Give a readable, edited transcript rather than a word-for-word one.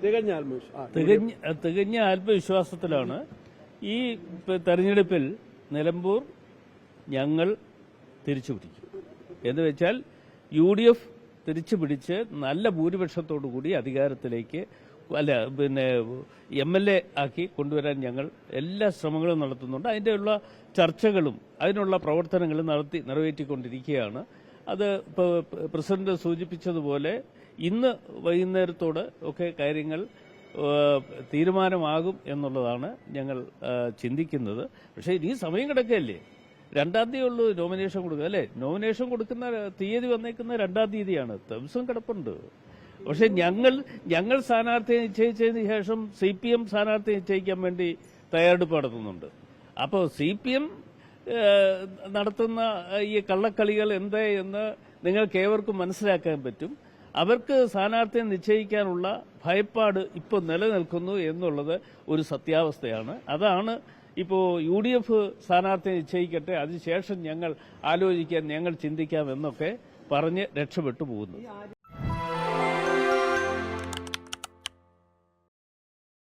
തികഞ്ഞ ആത്മവിശ്വാസത്തിലാണ് ഈ തെരഞ്ഞെടുപ്പിൽ നിലമ്പൂർ ഞങ്ങൾ തിരിച്ചുപിടിക്കും. എന്ന് വെച്ചാൽ UDF തിരിച്ചുപിടിച്ച് നല്ല ഭൂരിപക്ഷത്തോടുകൂടി അധികാരത്തിലേക്ക് MLA ആക്കി കൊണ്ടുവരാൻ ഞങ്ങൾ എല്ലാ ശ്രമങ്ങളും നടത്തുന്നുണ്ട്. അതിൻ്റെയുള്ള ചർച്ചകളും അതിനുള്ള പ്രവർത്തനങ്ങളും നിറവേറ്റിക്കൊണ്ടിരിക്കുകയാണ്. അത് ഇപ്പോൾ പ്രസിഡന്റ് സൂചിപ്പിച്ചതുപോലെ ഇന്ന് വൈകുന്നേരത്തോട് ഒക്കെ കാര്യങ്ങൾ തീരുമാനമാകും എന്നുള്ളതാണ് ഞങ്ങൾ ചിന്തിക്കുന്നത്. പക്ഷേ ഇനി സമയം കിടക്കുകയല്ലേ. 2-ാം തീയതി ഉള്ളൂ നോമിനേഷൻ കൊടുക്കുക അല്ലേ. നോമിനേഷൻ കൊടുക്കുന്ന തീയതി വന്നേക്കുന്ന 2-ാം തീയതിയാണ്. ദിവസം കിടപ്പുണ്ട്. പക്ഷെ ഞങ്ങൾ സ്ഥാനാർത്ഥിയെ നിശ്ചയിച്ചതിന് ശേഷം CPM സ്ഥാനാർത്ഥിയെ നിശ്ചയിക്കാൻ വേണ്ടി തയ്യാറെടുപ്പ് നടത്തുന്നുണ്ട്. അപ്പോൾ CPM നടത്തുന്ന ഈ കള്ളക്കളികൾ എന്താ എന്ന് നിങ്ങൾക്ക് ഏവർക്കും മനസ്സിലാക്കാൻ പറ്റും. അവർക്ക് സ്ഥാനാർത്ഥിയെ നിശ്ചയിക്കാനുള്ള ഭയപ്പാട് ഇപ്പോൾ നിലനിൽക്കുന്നു എന്നുള്ളത് ഒരു സത്യാവസ്ഥയാണ്. അതാണ് ഇപ്പോൾ UDF സ്ഥാനാർത്ഥിയെ നിശ്ചയിക്കട്ടെ, അതിനുശേഷം ഞങ്ങൾ ആലോചിക്കാൻ, ഞങ്ങൾ ചിന്തിക്കാം എന്നൊക്കെ പറഞ്ഞ് രക്ഷപ്പെട്ടു പോകുന്നു.